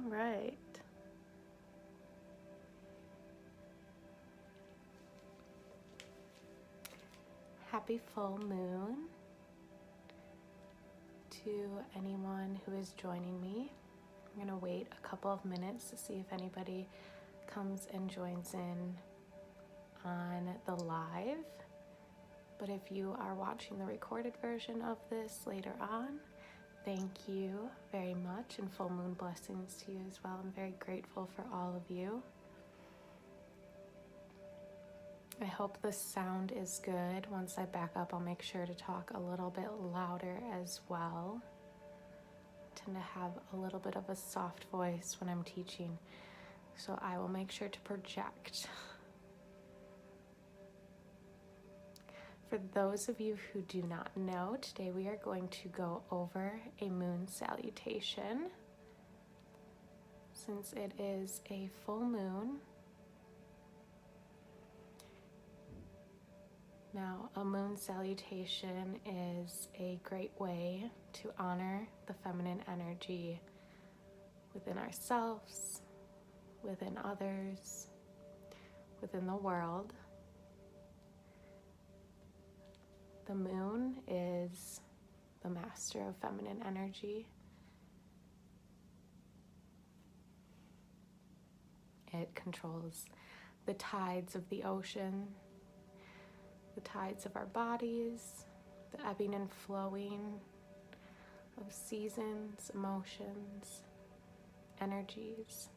All right. Happy full moon to anyone who is joining me. I'm going to wait a couple of minutes to see if anybody comes and joins in on the live. But if you are watching the recorded version of this later on, thank you very much, and full moon blessings to you as well. I'm very grateful for all of you. I hope the sound is good. Once I back up, I'll make sure to talk a little bit louder as well. I tend to have a little bit of a soft voice when I'm teaching, so I will make sure to project. For those of you who do not know, today we are going to go over a moon salutation. Since it is a full moon, now, a moon salutation is a great way to honor the feminine energy within ourselves, within others, within the world. The moon is the master of feminine energy. It controls the tides of the ocean, the tides of our bodies, the ebbing and flowing of seasons, emotions, energies.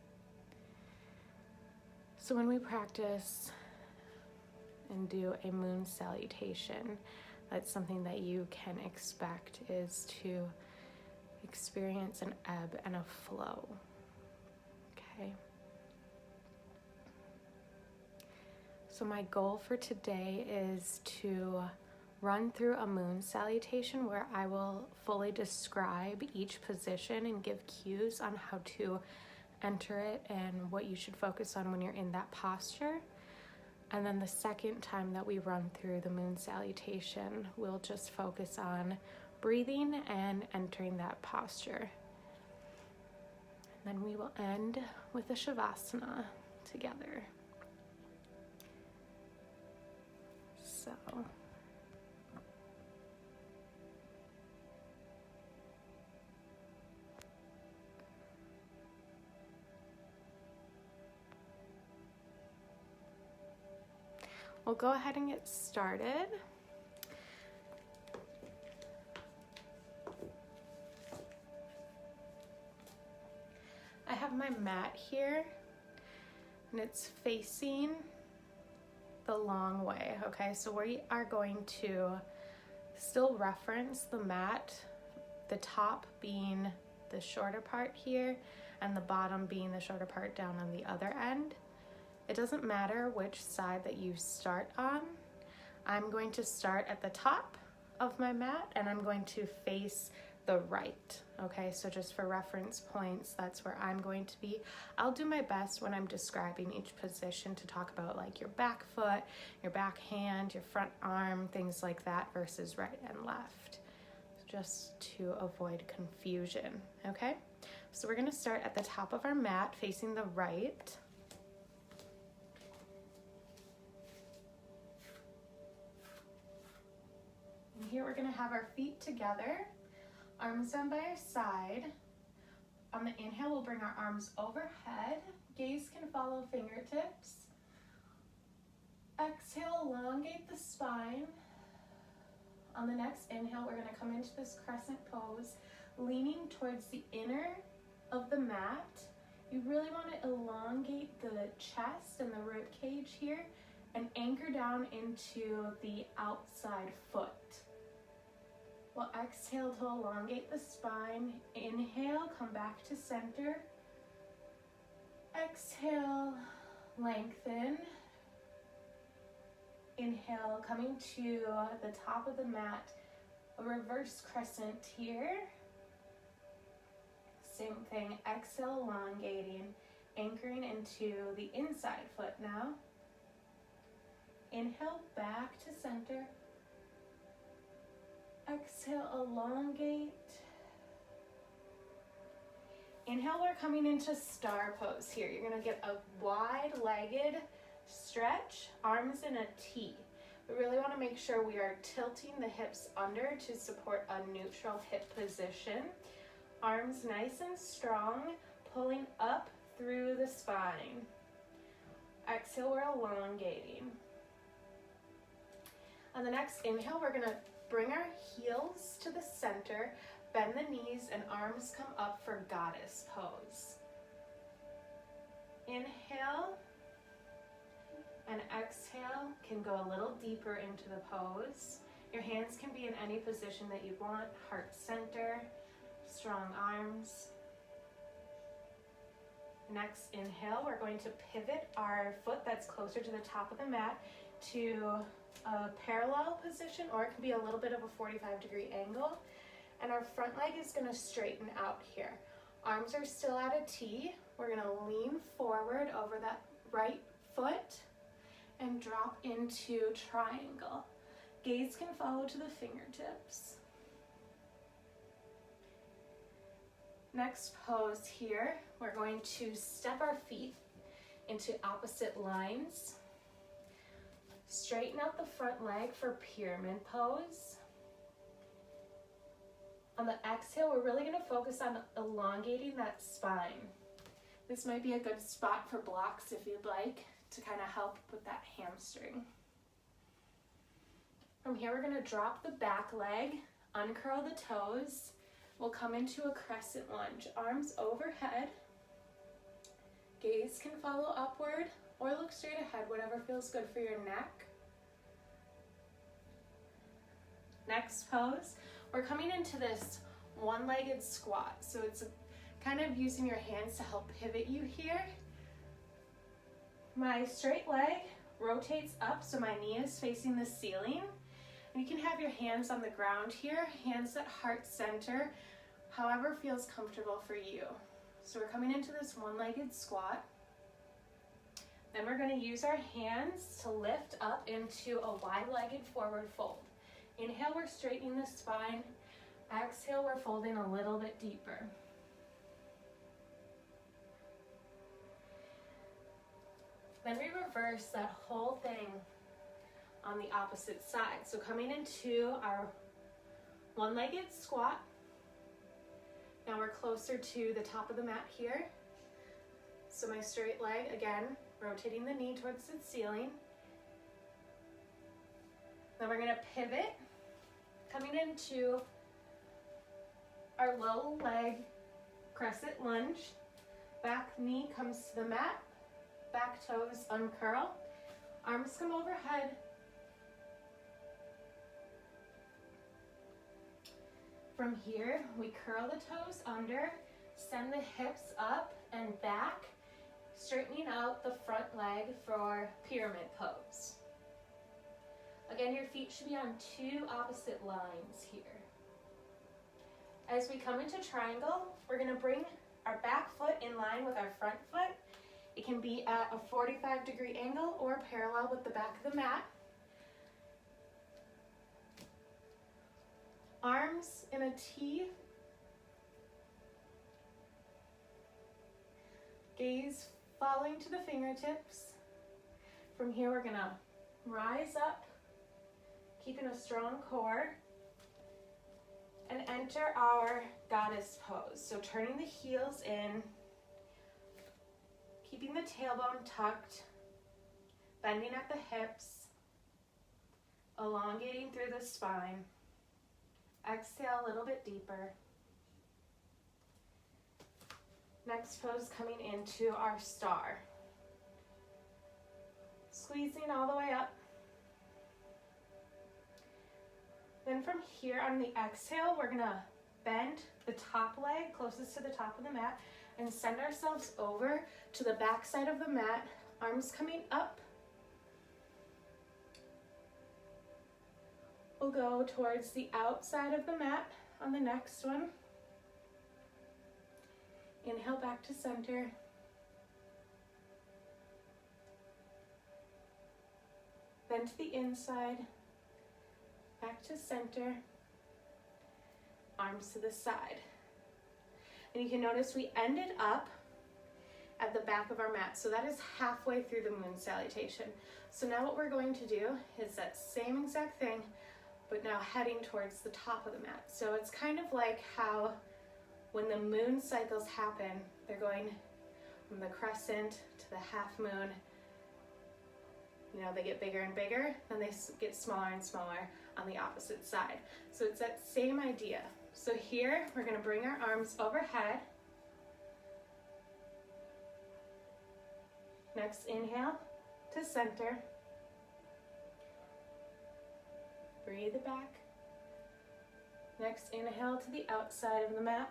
So when we practice and do a moon salutation, that's something that you can expect is to experience an ebb and a flow. Okay. So my goal for today is to run through a moon salutation where I will fully describe each position and give cues on how to enter it and what you should focus on when you're in that posture. And then the second time that we run through the moon salutation, we'll just focus on breathing and entering that posture. And then we will end with a Savasana together. So, we'll go ahead and get started. I have my mat here, and it's facing the long way, okay? So we are going to still reference the mat, the top being the shorter part here, and the bottom being the shorter part down on the other end. It doesn't matter which side that you start on. I'm going to start at the top of my mat, and I'm going to face the right, okay? So just for reference points, that's where I'm going to be. I'll do my best when I'm describing each position to talk about like your back foot, your back hand, your front arm, things like that versus right and left, just to avoid confusion, okay? So we're gonna start at the top of our mat facing the right. And here we're gonna have our feet together, arms down by our side. On the inhale, we'll bring our arms overhead. Gaze can follow fingertips. Exhale, elongate the spine. On the next inhale, we're gonna come into this crescent pose, leaning towards the inner of the mat. You really wanna elongate the chest and the rib cage here and anchor down into the outside foot. We'll exhale to elongate the spine. Inhale, come back to center. Exhale, lengthen. Inhale, coming to the top of the mat, a reverse crescent here. Same thing, exhale, elongating, anchoring into the inside foot now. Inhale, back to center. Exhale, elongate. Inhale. Inhale, we're coming into star pose here. You're gonna get a wide-legged stretch, arms in a T. We really wanna make sure we are tilting the hips under to support a neutral hip position. Arms nice and strong, pulling up through the spine. Exhale, we're elongating. On the next inhale, we're gonna bring our heels to the center, bend the knees, and arms come up for goddess pose. Inhale and exhale can go a little deeper into the pose. Your hands can be in any position that you want, heart center, strong arms. Next inhale, we're going to pivot our foot that's closer to the top of the mat to a parallel position, or it can be a little bit of a 45-degree angle. And our front leg is gonna straighten out here. Arms are still at a T. We're gonna lean forward over that right foot and drop into triangle. Gaze can follow to the fingertips. Next pose here, we're going to step our feet into opposite lines. Straighten out the front leg for pyramid pose. On the exhale, we're really going to focus on elongating that spine. This might be a good spot for blocks if you'd like to kind of help with that hamstring. From here, we're going to drop the back leg, uncurl the toes. We'll come into a crescent lunge. Arms overhead. Gaze can follow upward or look straight ahead, whatever feels good for your neck. Next pose, we're coming into this one-legged squat. So it's kind of using your hands to help pivot you here. My straight leg rotates up, so my knee is facing the ceiling. And you can have your hands on the ground here, hands at heart center, however feels comfortable for you. So we're coming into this one-legged squat. Then we're going to use our hands to lift up into a wide-legged forward fold. Inhale, we're straightening the spine. Exhale, we're folding a little bit deeper. Then we reverse that whole thing on the opposite side. So coming into our one-legged squat. Now we're closer to the top of the mat here. So my straight leg, again, rotating the knee towards the ceiling. Then we're gonna pivot, coming into our low leg crescent lunge. Back knee comes to the mat, back toes uncurl, arms come overhead. From here, we curl the toes under, send the hips up and back, straightening out the front leg for pyramid pose. Again, your feet should be on two opposite lines here. As we come into triangle, we're going to bring our back foot in line with our front foot. It can be at a 45-degree angle or parallel with the back of the mat. Arms in a T. Gaze falling to the fingertips. From here, we're going to rise up, keeping a strong core, and enter our goddess pose. So turning the heels in, keeping the tailbone tucked, bending at the hips, elongating through the spine. Exhale a little bit deeper. Next pose, coming into our star. Squeezing all the way up. Then from here on the exhale, we're gonna bend the top leg closest to the top of the mat and send ourselves over to the back side of the mat, arms coming up. We'll go towards the outside of the mat on the next one. Inhale back to center. Then to the inside, back to center, arms to the side. And you can notice we ended up at the back of our mat. So that is halfway through the moon salutation. So now what we're going to do is that same exact thing, but now heading towards the top of the mat. So it's kind of like how when the moon cycles happen, they're going from the crescent to the half moon. You know, they get bigger and bigger, then they get smaller and smaller on the opposite side. So it's that same idea. So here, we're gonna bring our arms overhead. Next, inhale to center. Breathe it back. Next, inhale to the outside of the mat.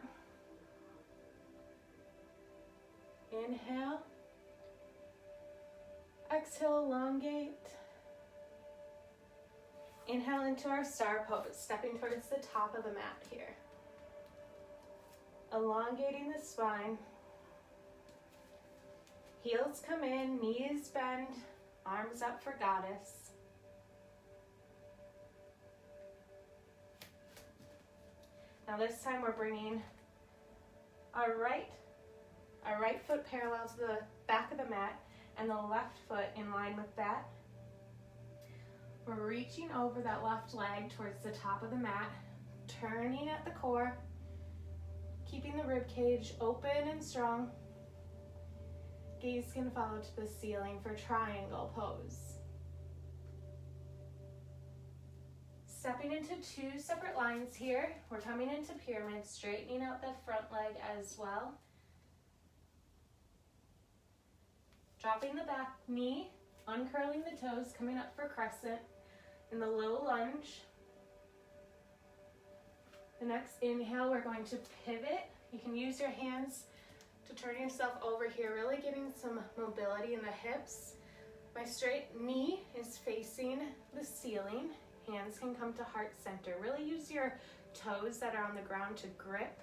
Inhale. Exhale, elongate. Inhale into our star pose, stepping towards the top of the mat here. Elongating the spine. Heels come in, knees bend, arms up for goddess. Now this time we're bringing our right foot parallel to the back of the mat and the left foot in line with that. We're reaching over that left leg towards the top of the mat, turning at the core, keeping the rib cage open and strong. Gaze can follow to the ceiling for triangle pose. Stepping into two separate lines here. We're coming into pyramid, straightening out the front leg as well. Dropping the back knee, uncurling the toes, coming up for crescent in the low lunge. The next inhale, we're going to pivot. You can use your hands to turn yourself over here, really getting some mobility in the hips. My straight knee is facing the ceiling. Hands can come to heart center. Really use your toes that are on the ground to grip.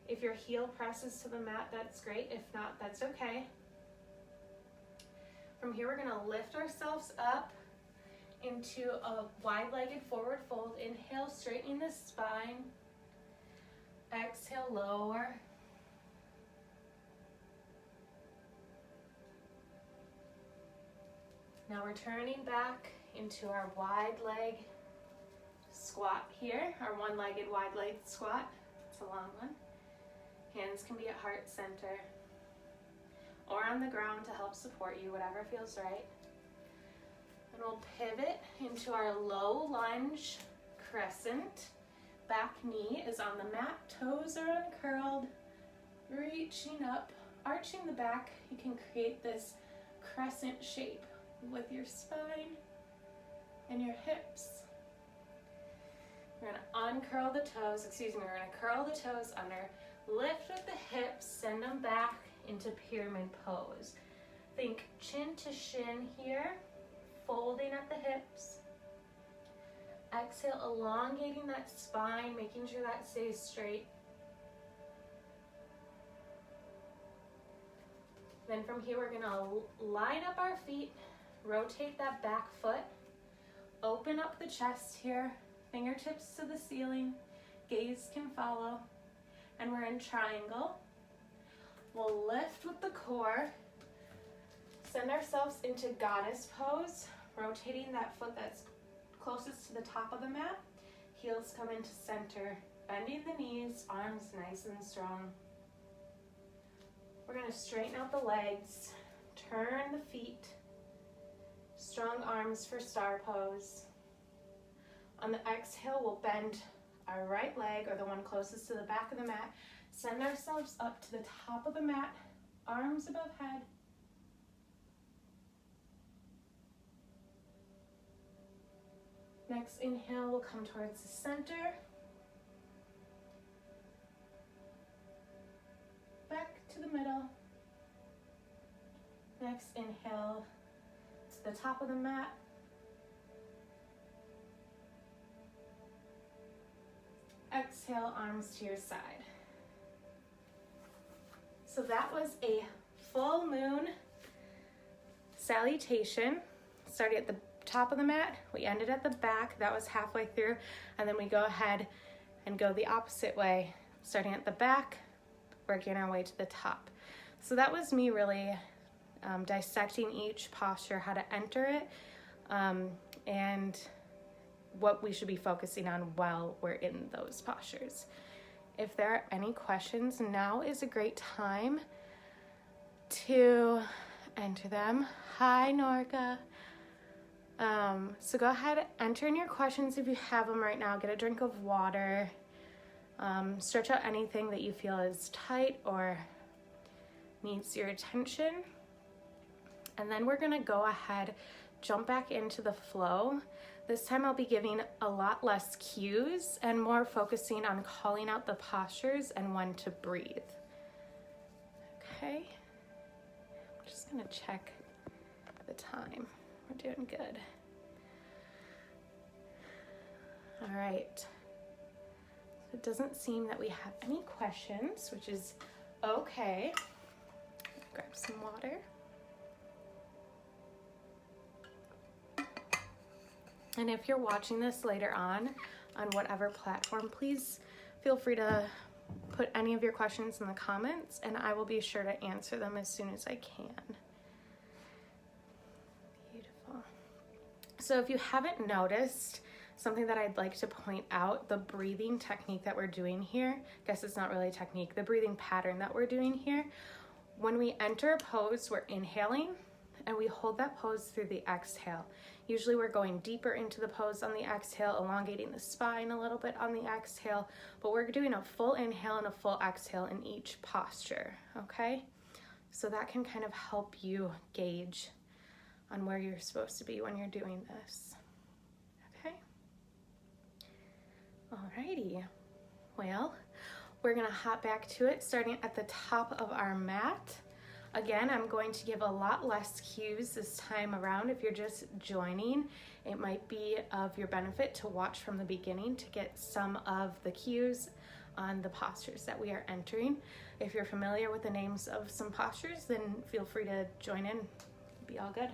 If your heel presses to the mat, that's great. If not, that's okay. From here, we're gonna lift ourselves up into a wide-legged forward fold. Inhale, straightening the spine. Exhale, lower. Now we're turning back into our wide leg squat here, our one-legged wide leg squat. It's a long one. Hands can be at heart center or on the ground to help support you, whatever feels right. And we'll pivot into our low lunge crescent. Back knee is on the mat, toes are uncurled, reaching up, arching the back. You can create this crescent shape with your spine and your hips. We're gonna uncurl the toes, we're gonna curl the toes under, lift with the hips, send them back into pyramid pose. Think chin to shin here, folding at the hips. Exhale, elongating that spine, making sure that stays straight. Then from here, we're gonna line up our feet, rotate that back foot, open up the chest here, fingertips to the ceiling, gaze can follow, and we're in triangle. We'll lift with the core, send ourselves into goddess pose, rotating that foot that's closest to the top of the mat. Heels come into center, bending the knees, arms nice and strong. We're gonna straighten out the legs, turn the feet, strong arms for star pose. On the exhale, we'll bend our right leg, or the one closest to the back of the mat, send ourselves up to the top of the mat, arms above head. Next inhale, we'll come towards the center. Back to the middle. Next inhale to the top of the mat. Exhale, arms to your side. So that was a full moon salutation. Started at the top of the mat, we ended at the back, that was halfway through, and then we go ahead and go the opposite way starting at the back, working our way to the top. So that was me really dissecting each posture, how to enter it, and what we should be focusing on while we're in those postures. If there are any questions, now is a great time to enter them. Hi, Norka. So go ahead, enter in your questions if you have them right now. Get a drink of water. Stretch out anything that you feel is tight or needs your attention. And then we're gonna go ahead, jump back into the flow. This time I'll be giving a lot less cues and more focusing on calling out the postures and when to breathe. Okay, I'm just gonna check the time. We're doing good. All right, so it doesn't seem that we have any questions, which is okay. Grab some water. And if you're watching this later on whatever platform, please feel free to put any of your questions in the comments and I will be sure to answer them as soon as I can. Beautiful. So if you haven't noticed, something that I'd like to point out, the breathing technique that we're doing here, I guess it's not really a technique, the breathing pattern that we're doing here, when we enter a pose, we're inhaling and we hold that pose through the exhale. Usually we're going deeper into the pose on the exhale, elongating the spine a little bit on the exhale, but we're doing a full inhale and a full exhale in each posture, okay? So that can kind of help you gauge on where you're supposed to be when you're doing this, okay? Alrighty, well, we're gonna hop back to it, starting at the top of our mat. Again, I'm going to give a lot less cues this time around. If you're just joining, it might be of your benefit to watch from the beginning to get some of the cues on the postures that we are entering. If you're familiar with the names of some postures, then feel free to join in. Be all good.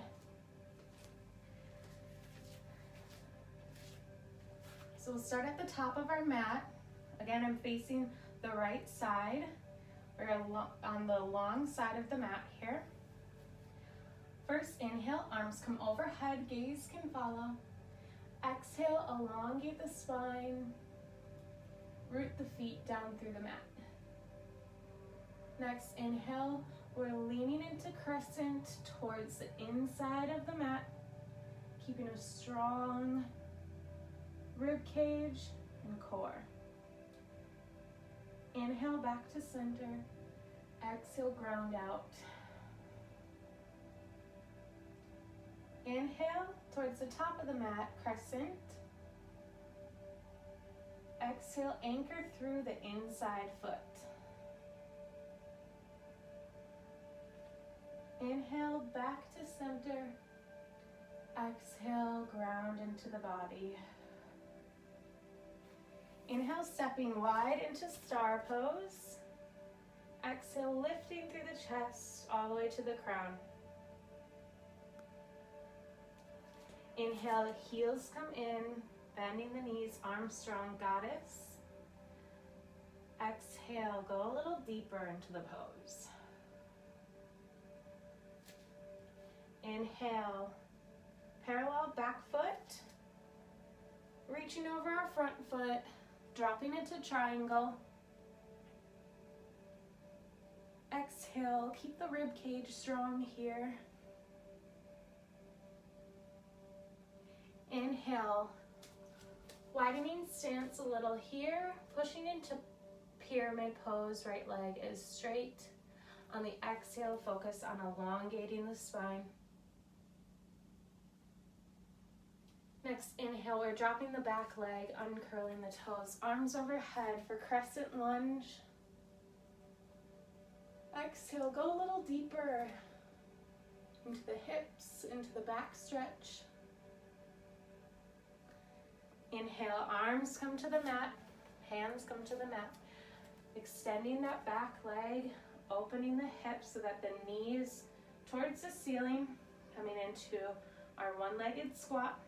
So we'll start at the top of our mat. Again, I'm facing the right side. We're on the long side of the mat here. First inhale, arms come overhead, gaze can follow. Exhale, elongate the spine. Root the feet down through the mat. Next inhale, we're leaning into crescent towards the inside of the mat, keeping a strong rib cage and core. Inhale back to center, exhale ground out. Inhale towards the top of the mat, crescent. Exhale, anchor through the inside foot. Inhale back to center, exhale ground into the body. Inhale, stepping wide into star pose. Exhale, lifting through the chest all the way to the crown. Inhale, heels come in, bending the knees, arms strong, goddess. Exhale, go a little deeper into the pose. Inhale, parallel back foot, reaching over our front foot, dropping into triangle. Exhale, keep the rib cage strong here. Inhale, widening stance a little here, pushing into pyramid pose, right leg is straight. On the exhale, focus on elongating the spine. Next inhale, we're dropping the back leg, uncurling the toes, arms overhead for crescent lunge. Exhale, go a little deeper into the hips, into the back stretch. Inhale, arms come to the mat, hands come to the mat. Extending that back leg, opening the hips so that the knees towards the ceiling, coming into our one-legged squat.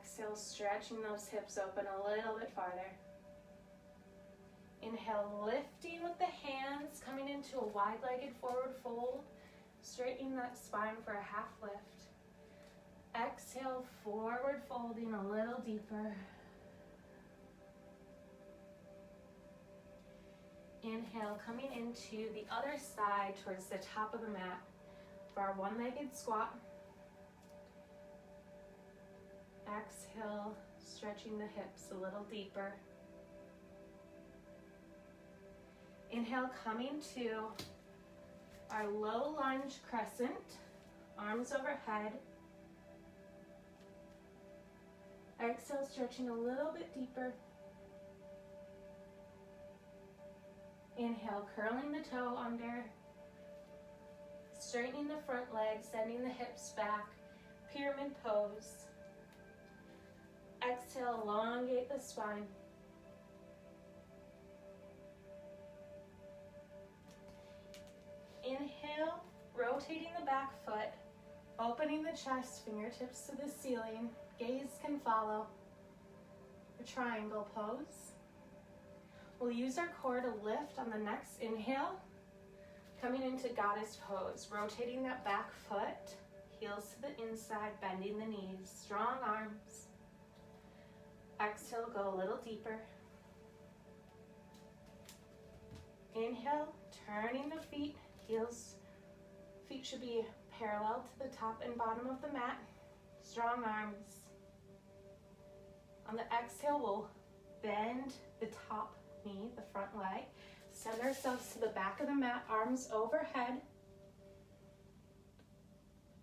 Exhale, stretching those hips open a little bit farther. Inhale, lifting with the hands, coming into a wide-legged forward fold, straightening that spine for a half lift. Exhale, forward folding a little deeper. Inhale, coming into the other side towards the top of the mat for our one-legged squat. Exhale, stretching the hips a little deeper. Inhale, coming to our low lunge crescent, arms overhead. Exhale, stretching a little bit deeper. Inhale, curling the toe under, straightening the front leg, sending the hips back, pyramid pose. Exhale, elongate the spine. Inhale, rotating the back foot, opening the chest, fingertips to the ceiling, gaze can follow. A triangle pose. We'll use our core to lift on the next inhale, coming into goddess pose, rotating that back foot, heels to the inside, bending the knees, strong arms. Exhale, go a little deeper. Inhale, turning the feet, feet should be parallel to the top and bottom of the mat, strong arms. On the exhale, we'll bend the top knee, the front leg, send ourselves to the back of the mat, arms overhead.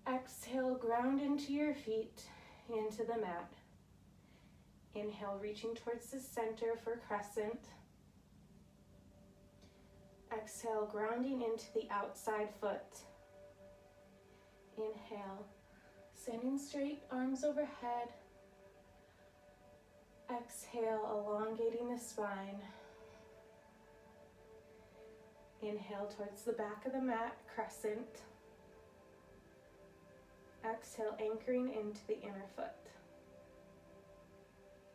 Exhale, ground into your feet, into the mat. Inhale, reaching towards the center for crescent. Exhale, grounding into the outside foot. Inhale, standing straight, arms overhead. Exhale, elongating the spine. Inhale towards the back of the mat, crescent. Exhale, anchoring into the inner foot.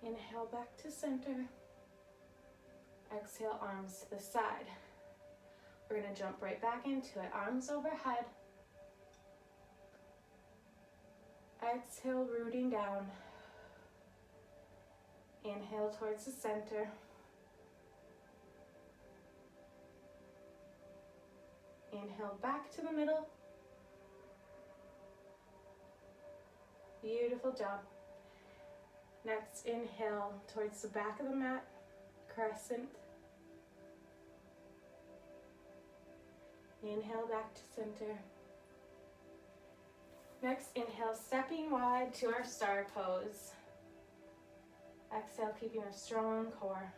Inhale, back to center. Exhale, arms to the side. We're going to jump right back into it. Arms overhead. Exhale, rooting down. Inhale towards the center. Inhale back to the middle. Beautiful job. Next, inhale towards the back of the mat, crescent. Inhale back to center. Next, inhale, stepping wide to our star pose. Exhale, keeping a strong core.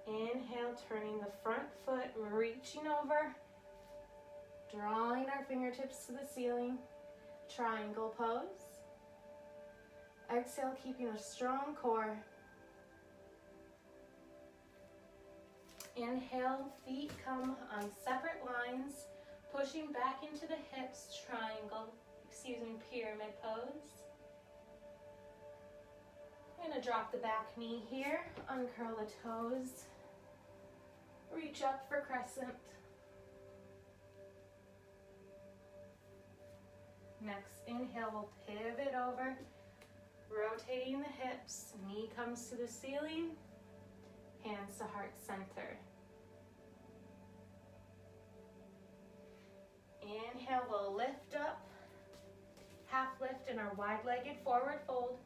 Inhale, turning the front foot, reaching over, drawing our fingertips to the ceiling, triangle pose. Exhale, keeping a strong core. Inhale, feet come on separate lines, pushing back into the hips, pyramid pose. I'm going to drop the back knee here, uncurl the toes, reach up for crescent. Next inhale, we'll pivot over, rotating the hips, knee comes to the ceiling, hands to heart center. Inhale, we'll lift up, half lift in our wide-legged forward fold.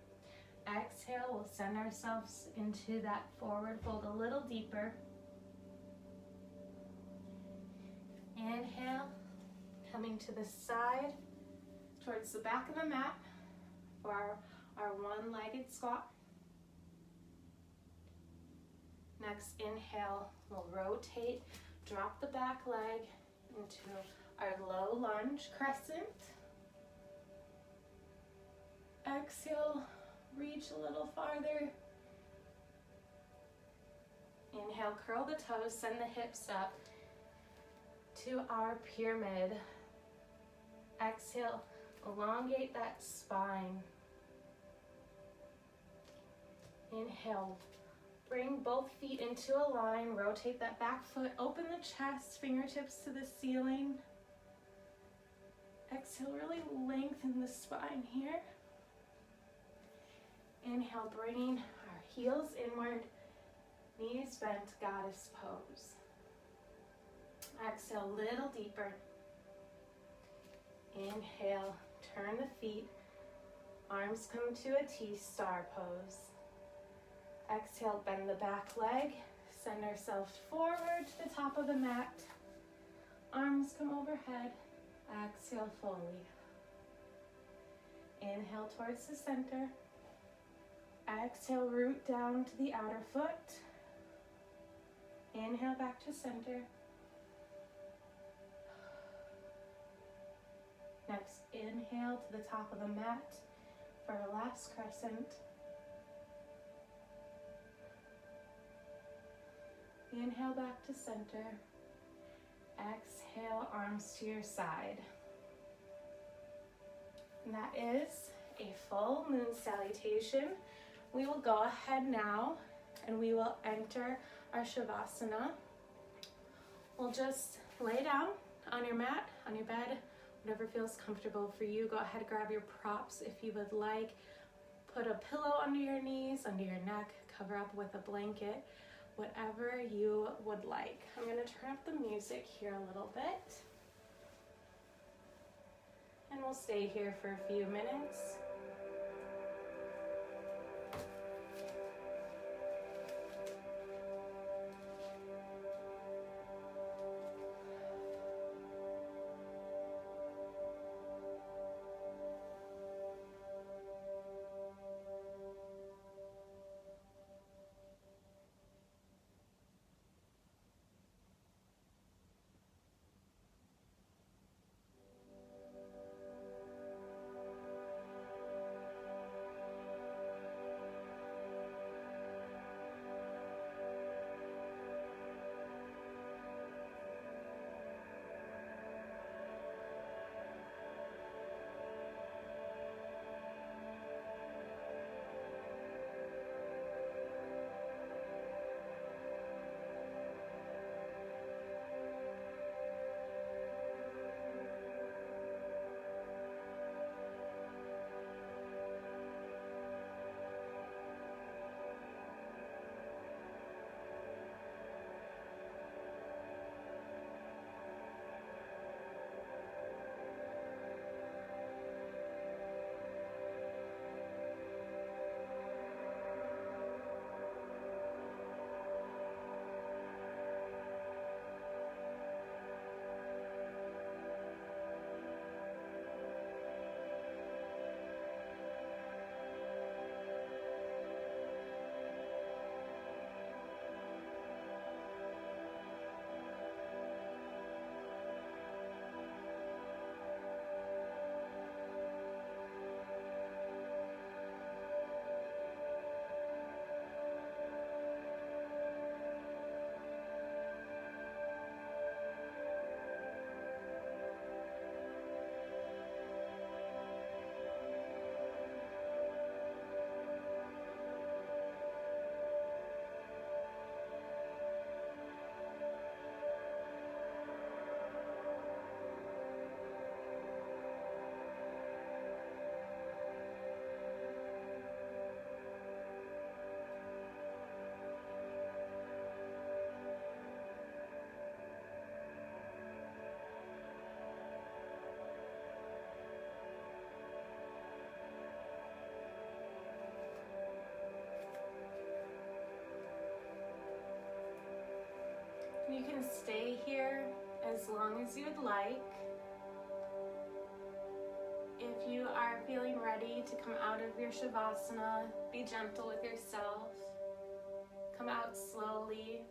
Exhale, we'll send ourselves into that forward fold a little deeper. Inhale, coming to the side, towards the back of the mat for our one-legged squat. Next inhale, we'll rotate, drop the back leg into our low lunge crescent. Exhale, reach a little farther. Inhale, curl the toes, send the hips up to our pyramid. Exhale, elongate that spine. Inhale, bring both feet into a line, rotate that back foot, open the chest, fingertips to the ceiling. Exhale, really lengthen the spine here. Inhale, bringing our heels inward, knees bent, goddess pose. Exhale, a little deeper. Inhale, turn the feet, arms come to a T-star pose. Exhale, bend the back leg, send ourselves forward to the top of the mat. Arms come overhead, exhale fully. Inhale towards the center. Exhale, root down to the outer foot. Inhale back to center. Next, inhale to the top of the mat for our last crescent. Inhale back to center. Exhale, arms to your side. And that is a full moon salutation. We will go ahead now and we will enter our Savasana. We'll just lay down on your mat, on your bed, whatever feels comfortable for you. Go ahead, grab your props if you would like. Put a pillow under your knees, under your neck, cover up with a blanket, whatever you would like. I'm going to turn up the music here a little bit. And we'll stay here for a few minutes. You can stay here as long as you would like. If you are feeling ready to come out of your Savasana, be gentle with yourself. Come out slowly.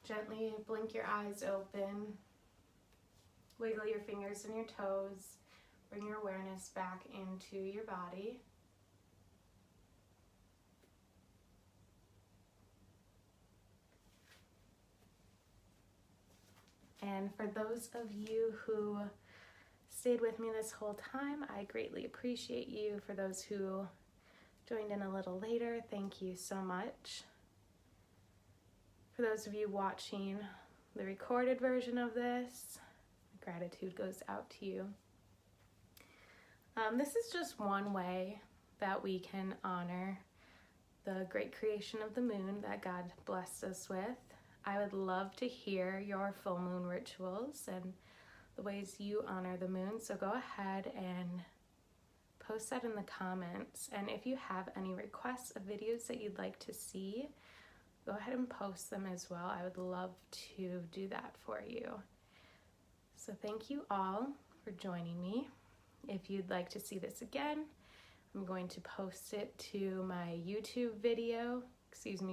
Gently blink your eyes open. Wiggle your fingers and your toes. Bring your awareness back into your body. And for those of you who stayed with me this whole time, I greatly appreciate you. For those who joined in a little later, thank you so much. For those of you watching the recorded version of this, gratitude goes out to you. This is just one way that we can honor the great creation of the moon that God blessed us with. I would love to hear your full moon rituals and the ways you honor the moon. So go ahead and post that in the comments. And if you have any requests of videos that you'd like to see, go ahead and post them as well. I would love to do that for you. So thank you all for joining me. If you'd like to see this again, I'm going to post it to my YouTube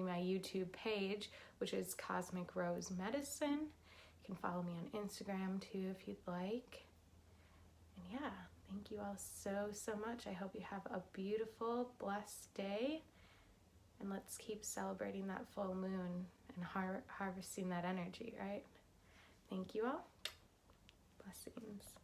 my YouTube page, which is Cosmic Rose Medicine. You can follow me on Instagram too if you'd like. And yeah, thank you all so much. I hope you have a beautiful, blessed day. And let's keep celebrating that full moon and harvesting that energy, right? Thank you all. Blessings.